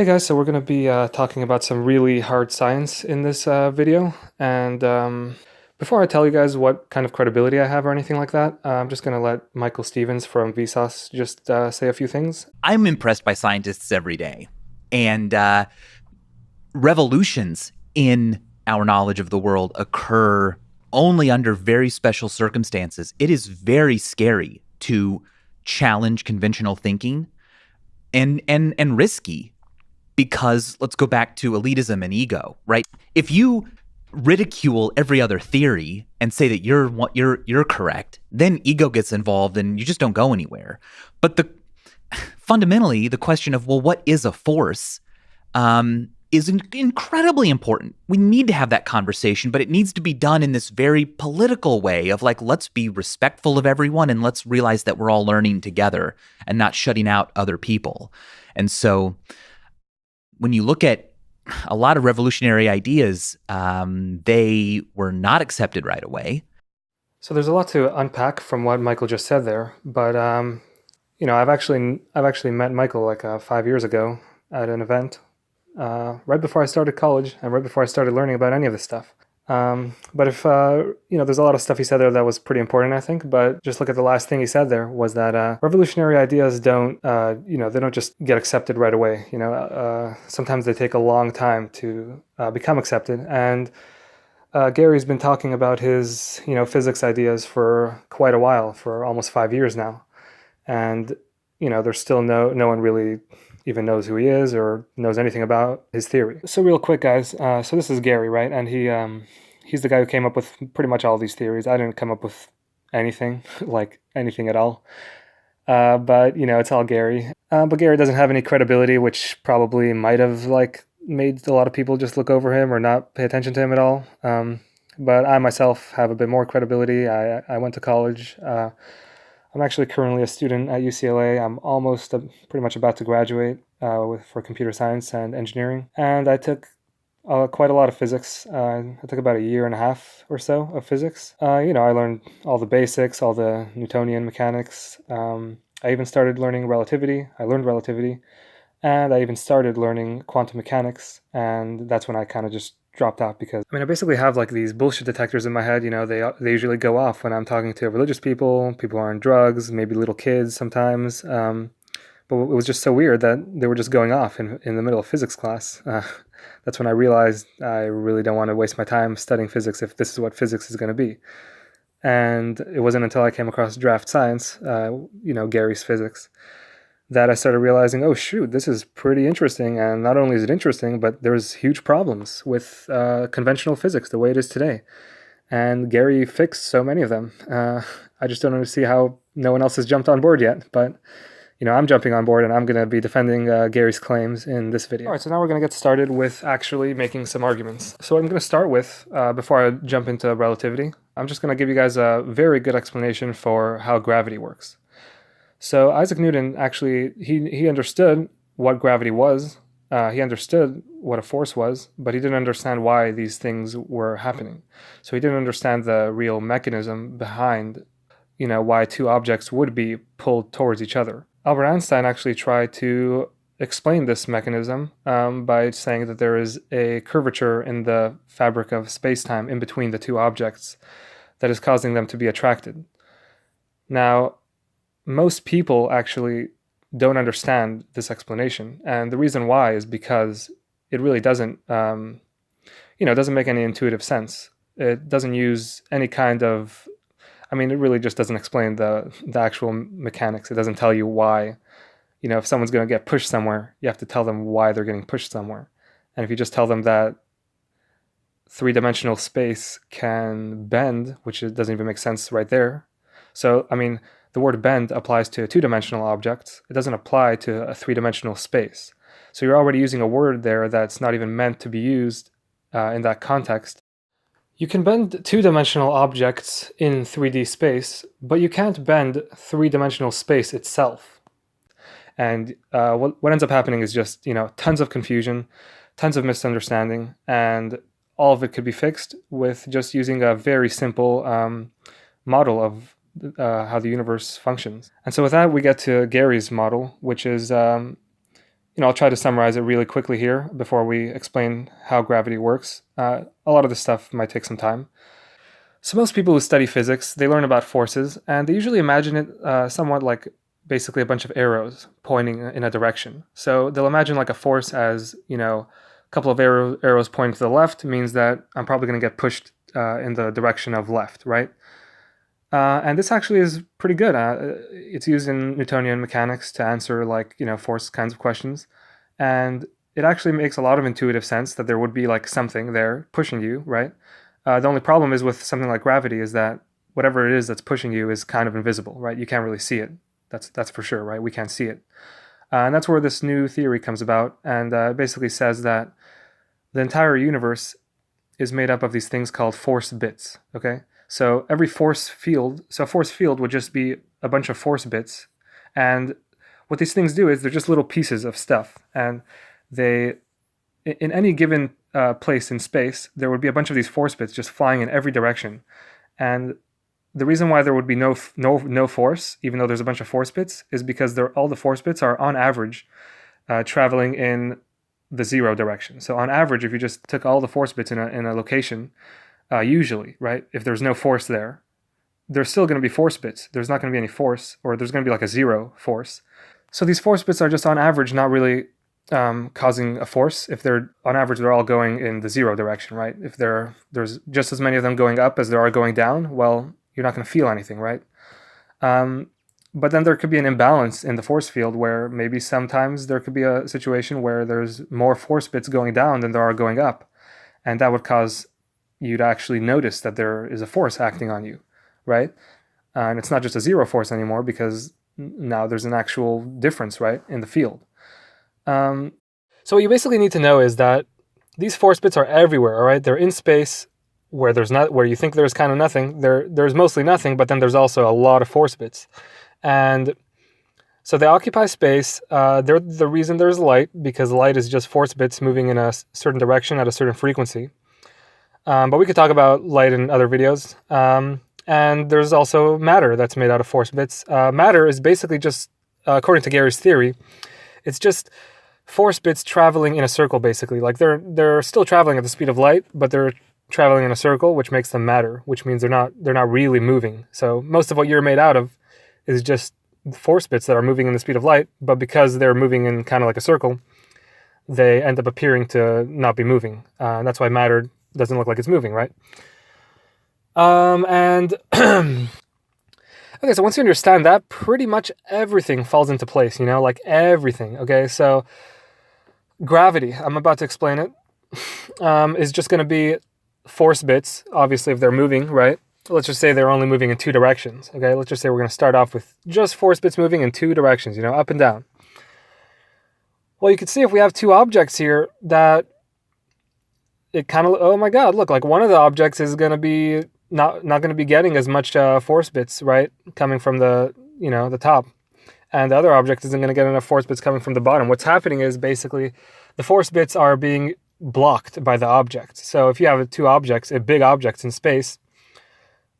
Hey guys, so we're going to be talking about some really hard science in this video. And before I tell you guys what kind of credibility I have or anything like that, I'm just going to let Michael Stevens from Vsauce just say a few things. I'm impressed by scientists every day. And revolutions in our knowledge of the world occur only under very special circumstances. It is very scary to challenge conventional thinking and risky because let's go back to elitism and ego, right? If you ridicule every other theory and say that you're correct, then ego gets involved and you just don't go anywhere. But fundamentally, the question of, well, what is a force is incredibly important. We need to have that conversation, but it needs to be done in this very political way of like, let's be respectful of everyone and let's realize that we're all learning together and not shutting out other people. And so when you look at a lot of revolutionary ideas, they were not accepted right away. So there's a lot to unpack from what Michael just said there, but I've actually met Michael like 5 years ago at an event. Right before I started college and right before I started learning about any of this stuff. But if, there's a lot of stuff he said there that was pretty important, I think, but just look at the last thing he said there was that revolutionary ideas don't, they don't just get accepted right away. Sometimes they take a long time to become accepted. And Gary's been talking about his, physics ideas for quite a while, for almost 5 years now. And, there's still no one really even knows who he is or knows anything about his theory. So real quick, guys, so this is Gary, right? And he's the guy who came up with pretty much all these theories. I didn't come up with anything, like anything at all. But, it's all Gary. But Gary doesn't have any credibility, which probably might have, made a lot of people just look over him or not pay attention to him at all. But I myself have a bit more credibility. I went to college. I'm actually currently a student at UCLA. I'm almost pretty much about to graduate for computer science and engineering. And I took quite a lot of physics. I took about a year and a half or so of physics. I learned all the basics, all the Newtonian mechanics. I even started learning relativity. I learned relativity. And I even started learning quantum mechanics. And that's when I kind of just dropped out because I basically have like these bullshit detectors in my head. They usually go off when I'm talking to religious people who are on drugs, maybe little kids sometimes. But it was just so weird that they were just going off in the middle of physics class. That's when I realized I really don't want to waste my time studying physics if this is what physics is going to be. And it wasn't until I came across draft science, Gary's physics, that I started realizing, oh shoot, this is pretty interesting. And not only is it interesting, but there's huge problems with conventional physics the way it is today. And Gary fixed so many of them. I just don't see how no one else has jumped on board yet. But, I'm jumping on board and I'm going to be defending Gary's claims in this video. All right, so now we're going to get started with actually making some arguments. So what I'm going to start with, before I jump into relativity, I'm just going to give you guys a very good explanation for how gravity works. So Isaac Newton actually, he understood what gravity was, he understood what a force was, but he didn't understand why these things were happening. So he didn't understand the real mechanism behind, why two objects would be pulled towards each other. Albert Einstein actually tried to explain this mechanism by saying that there is a curvature in the fabric of space-time in between the two objects that is causing them to be attracted. Now, most people actually don't understand this explanation. And the reason why is because it really doesn't, it doesn't make any intuitive sense. It doesn't use any kind of, it really just doesn't explain the actual mechanics. It doesn't tell you why, if someone's going to get pushed somewhere, you have to tell them why they're getting pushed somewhere. And if you just tell them that three-dimensional space can bend, which it doesn't even make sense right there. So, the word bend applies to two-dimensional objects. It doesn't apply to a three-dimensional space. So you're already using a word there that's not even meant to be used in that context. You can bend two-dimensional objects in 3D space, but you can't bend three-dimensional space itself. And what ends up happening is just, tons of confusion, tons of misunderstanding, and all of it could be fixed with just using a very simple model of how the universe functions. And so with that, we get to Gary's model, which is, I'll try to summarize it really quickly here before we explain how gravity works. A lot of this stuff might take some time. So most people who study physics, they learn about forces, and they usually imagine it somewhat like basically a bunch of arrows pointing in a direction. So they'll imagine like a force as, a couple of arrows pointing to the left means that I'm probably going to get pushed in the direction of left, right? And this actually is pretty good. It's used in Newtonian mechanics to answer like, force kinds of questions. And it actually makes a lot of intuitive sense that there would be like something there pushing you, right? The only problem is with something like gravity is that whatever it is that's pushing you is kind of invisible, right? You can't really see it. That's for sure, right? We can't see it. And that's where this new theory comes about, and basically says that the entire universe is made up of these things called force bits, okay? So a force field would just be a bunch of force bits, and what these things do is they're just little pieces of stuff, and they, in any given place in space, there would be a bunch of these force bits just flying in every direction, and the reason why there would be no force, even though there's a bunch of force bits, is because all the force bits are on average traveling in the zero direction. So on average, if you just took all the force bits in a location, usually, right, if there's no force there, there's still going to be force bits. There's not going to be any force, or there's going to be like a zero force. So these force bits are just on average not really causing a force. If they're on average, they're all going in the zero direction, right? If there's just as many of them going up as there are going down, well, you're not going to feel anything, right? But then there could be an imbalance in the force field where maybe sometimes there could be a situation where there's more force bits going down than there are going up. And that would cause you to actually notice that there is a force acting on you, right? And it's not just a zero force anymore because now there's an actual difference, right, in the field. So what you basically need to know is that these force bits are everywhere, all right? They're in space where you think there's kind of nothing. There's mostly nothing, but then there's also a lot of force bits. And so they occupy space. They're the reason there's light, because light is just force bits moving in a certain direction at a certain frequency. But we could talk about light in other videos. And there's also matter that's made out of force bits. Matter is basically just, according to Gary's theory, it's just force bits traveling in a circle, basically. Like they're still traveling at the speed of light, but they're traveling in a circle, which makes them matter, which means they're not really moving. So most of what you're made out of is just force bits that are moving in the speed of light, but because they're moving in kind of like a circle, they end up appearing to not be moving. And that's why matter doesn't look like it's moving, right? And okay, so once you understand that, pretty much everything falls into place, like everything, okay? So gravity, I'm about to explain it, is just going to be force bits, obviously, if they're moving, right? Let's just say they're only moving in two directions, okay? Let's just say we're going to start off with just force bits moving in two directions, up and down. Well, you can see if we have two objects here that it kind of, oh my God, look, like one of the objects is going to be not going to be getting as much force bits, right, coming from the, the top. And the other object isn't going to get enough force bits coming from the bottom. What's happening is basically the force bits are being blocked by the object. So if you have two objects, big objects in space,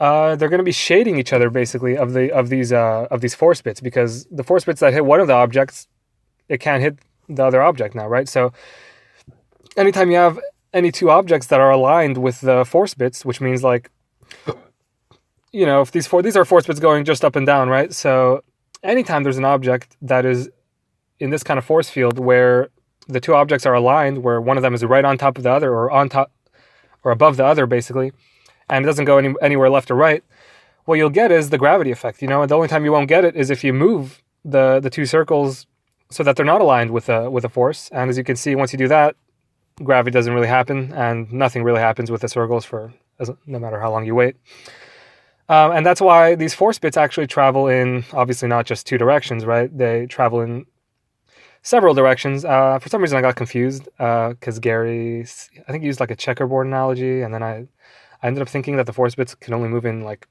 they're going to be shading each other basically of these force bits, because the force bits that hit one of the objects, it can't hit the other object now, right? So anytime you have any two objects that are aligned with the force bits, which means like, if these are force bits going just up and down, right? So anytime there's an object that is in this kind of force field where the two objects are aligned, where one of them is right on top of the other, or on top or above the other, basically, and it doesn't go anywhere left or right, what you'll get is the gravity effect. And the only time you won't get it is if you move the two circles so that they're not aligned with a force. And as you can see, once you do that, gravity doesn't really happen, and nothing really happens with the circles no matter how long you wait. And that's why these force bits actually travel in, obviously not just two directions, right? They travel in several directions. For some reason I got confused because Gary, I think he used like a checkerboard analogy, and then I ended up thinking that the force bits can only move in like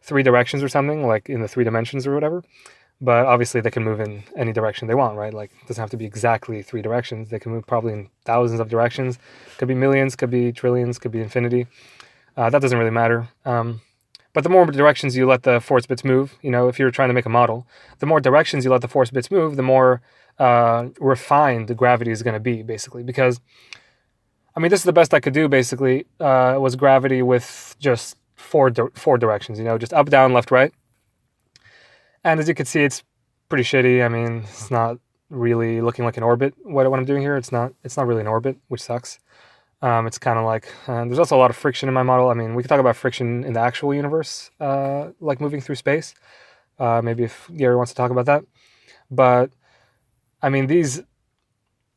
three directions or something, like in the 3 dimensions or whatever. But obviously they can move in any direction they want, right? Like it doesn't have to be exactly 3 directions. They can move probably in thousands of directions. Could be millions, could be trillions, could be infinity. That doesn't really matter. But the more directions you let the force bits move, if you're trying to make a model, the more directions you let the force bits move, the more refined gravity is going to be, basically. Because, I mean, this is the best I could do, basically, was gravity with just four directions, just up, down, left, right. And as you can see, it's pretty shitty. I mean, it's not really looking like an orbit. What I'm doing here, it's not really an orbit, which sucks. It's kind of like, there's also a lot of friction in my model. I mean, we could talk about friction in the actual universe, like moving through space. Maybe if Gary wants to talk about that. But, I mean, this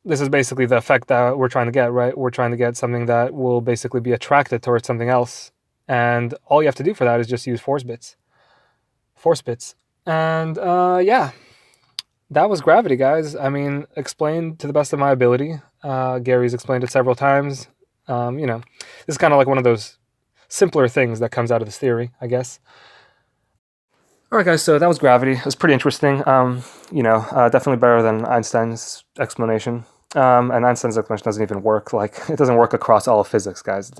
is basically the effect that we're trying to get, right? We're trying to get something that will basically be attracted towards something else. And all you have to do for that is just use force bits. Force bits. And, yeah, that was gravity, guys. I mean, explained to the best of my ability. Gary's explained it several times. This is kind of like one of those simpler things that comes out of this theory, I guess. All right, guys, so that was gravity. It was pretty interesting. Definitely better than Einstein's explanation. And Einstein's explanation doesn't even work. Like, it doesn't work across all of physics, guys.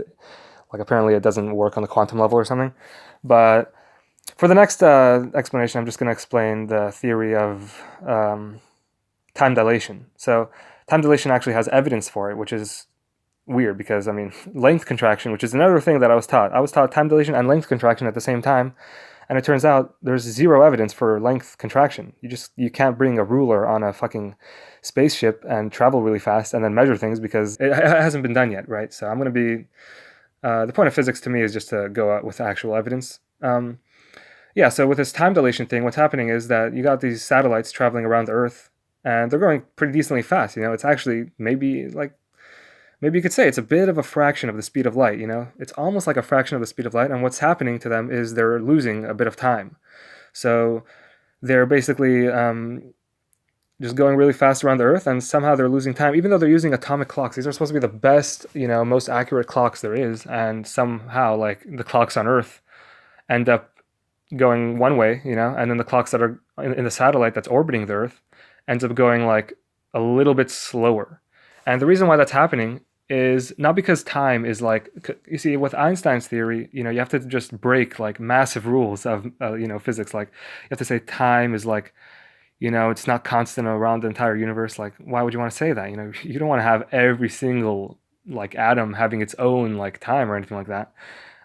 Like, apparently it doesn't work on the quantum level or something. But for the next explanation, I'm just going to explain the theory of time dilation. So time dilation actually has evidence for it, which is weird because, I mean, length contraction, which is another thing that I was taught. I was taught time dilation and length contraction at the same time. And it turns out there's zero evidence for length contraction. You can't bring a ruler on a fucking spaceship and travel really fast and then measure things because it hasn't been done yet, right? So I'm going to be... the point of physics to me is just to go out with actual evidence. So with this time dilation thing, what's happening is that you got these satellites traveling around the Earth, and they're going pretty decently fast. It's actually maybe you could say it's a bit of a fraction of the speed of light. It's almost like a fraction of the speed of light, and what's happening to them is they're losing a bit of time. So they're basically just going really fast around the Earth, and somehow they're losing time, even though they're using atomic clocks. These are supposed to be the best, most accurate clocks there is, and somehow, like, the clocks on Earth end up going one way, and then the clocks that are in the satellite that's orbiting the Earth ends up going, like, a little bit slower. And the reason why that's happening is not because time is like, you see, with Einstein's theory, you have to just break, like, massive rules of, physics. Like, you have to say time is like, it's not constant around the entire universe. Like, why would you want to say that? You don't want to have every single, like, atom having its own, like, time or anything like that.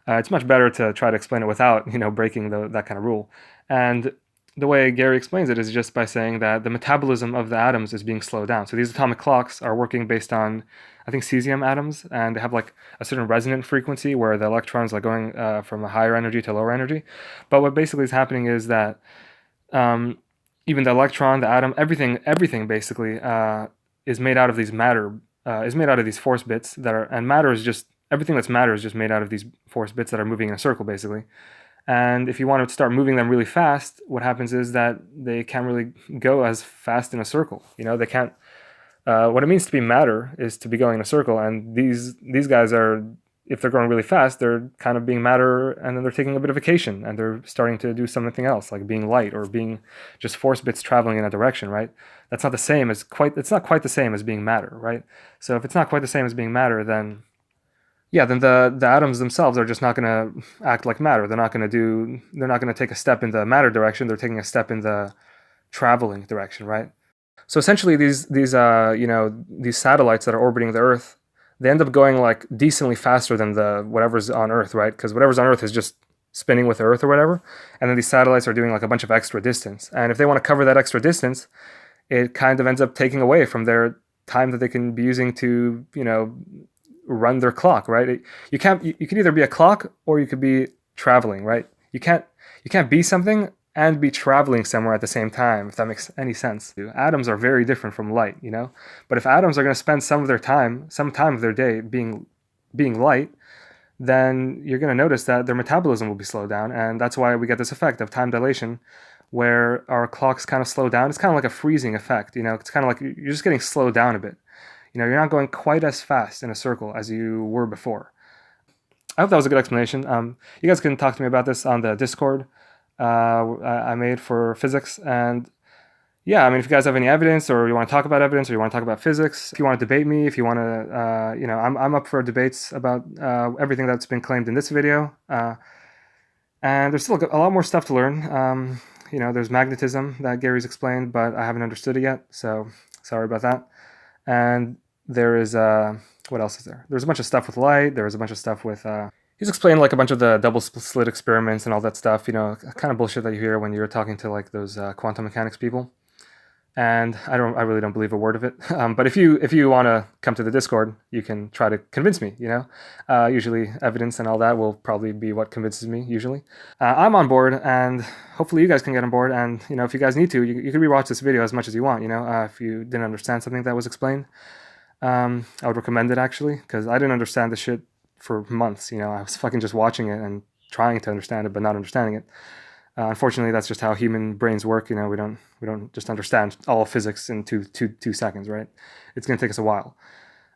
It's much better to try to explain it without, breaking that kind of rule. And the way Gary explains it is just by saying that the metabolism of the atoms is being slowed down. So these atomic clocks are working based on, I think, cesium atoms, and they have, like, a certain resonant frequency where the electrons are going from a higher energy to lower energy. But what basically is happening is that even the electron, the atom, everything basically is made out of these is made out of these force bits and matter is just, everything that's matter is just made out of these force bits that are moving in a circle, basically. And if you want to start moving them really fast, what happens is that they can't really go as fast in a circle. They can't. What it means to be matter is to be going in a circle, and these guys are, if they're going really fast, they're kind of being matter, and then they're taking a bit of vacation, and they're starting to do something else, like being light or being just force bits traveling in a direction, right? That's not the same as it's not quite the same as being matter, right? So if it's not quite the same as being matter, then the atoms themselves are just not going to act like matter. They're not going to take a step in the matter direction. They're taking a step in the traveling direction, right? So essentially, these satellites that are orbiting the Earth, they end up going, like, decently faster than the whatever's on Earth, right? Because whatever's on Earth is just spinning with the Earth or whatever, and then these satellites are doing, like, a bunch of extra distance. And if they want to cover that extra distance, it kind of ends up taking away from their time that they can be using to, run their clock, right? You can either be a clock or you could be traveling, right? You can't be something and be traveling somewhere at the same time, if that makes any sense. Atoms are very different from light, But if atoms are going to spend some time of their day being light, then you're going to notice that their metabolism will be slowed down, and that's why we get this effect of time dilation, where our clocks kind of slow down. It's kind of like a freezing effect, It's kind of like you're just getting slowed down a bit. You're not going quite as fast in a circle as you were before. I hope that was a good explanation. You guys can talk to me about this on the Discord I made for physics. And yeah, I mean, if you guys have any evidence, or you want to talk about evidence, or you want to talk about physics, if you want to debate me, if you want to, I'm up for debates about everything that's been claimed in this video. And there's still a lot more stuff to learn. You know, there's magnetism that Gary's explained, but I haven't understood it yet, so sorry about that. And there is, what else is there? There's a bunch of stuff with light. There's a bunch of stuff with, he's explained like a bunch of the double slit experiments and all that stuff, you know, kind of bullshit that you hear when you're talking to like those quantum mechanics people. And I really don't believe a word of it. But if you want to come to the Discord, you can try to convince me. You know, usually evidence and all that will probably be what convinces me. Usually, I'm on board, and hopefully you guys can get on board. And you know, if you guys need to, you can rewatch this video as much as you want. You know, if you didn't understand something that was explained, I would recommend it actually, because I didn't understand the shit for months. You know, I was fucking just watching it and trying to understand it, but not understanding it. Unfortunately, that's just how human brains work. You know, we don't just understand all physics in two seconds, right? It's gonna take us a while.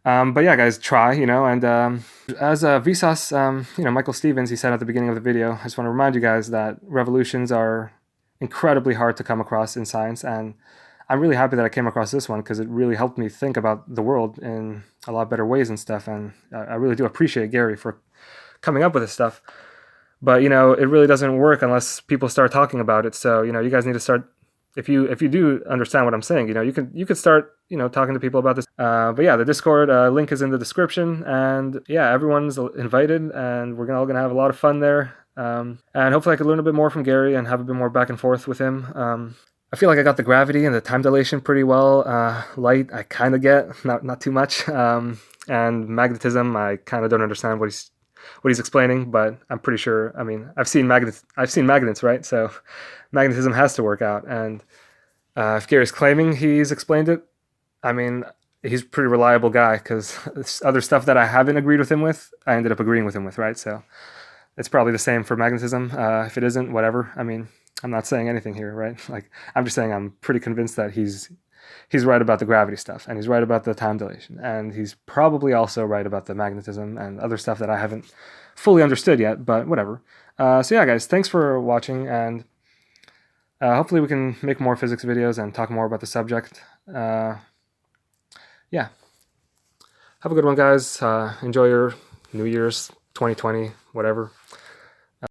But yeah, guys, try. You know, and as Vsauce, you know, Michael Stevens, he said at the beginning of the video, I just want to remind you guys that revolutions are incredibly hard to come across in science, and I'm really happy that I came across this one because it really helped me think about the world in a lot better ways and stuff. And I really do appreciate Gary for coming up with this stuff. But you know, it really doesn't work unless people start talking about it. So you know, you guys need to start. If you do understand what I'm saying, you know, you could start, you know, talking to people about this. But yeah, the Discord link is in the description, and yeah, everyone's invited, and we're all gonna have a lot of fun there. And hopefully, I could learn a bit more from Gary and have a bit more back and forth with him. I feel like I got the gravity and the time dilation pretty well. Light, I kind of get, not too much. And magnetism, I kind of don't understand what he's explaining, but I'm pretty sure. I mean, I've seen magnets, right? So magnetism has to work out. And if Gary's claiming he's explained it, I mean, he's a pretty reliable guy, because other stuff that I haven't agreed with him with, I ended up agreeing with him with, right? So it's probably the same for magnetism. If it isn't, whatever. I mean, I'm not saying anything here, right? Like, I'm just saying I'm pretty convinced that he's right about the gravity stuff, and he's right about the time dilation, and he's probably also right about the magnetism and other stuff that I haven't fully understood yet, but whatever. So yeah, guys, thanks for watching, and hopefully we can make more physics videos and talk more about the subject. Yeah. Have a good one, guys. Enjoy your New Year's 2020, whatever.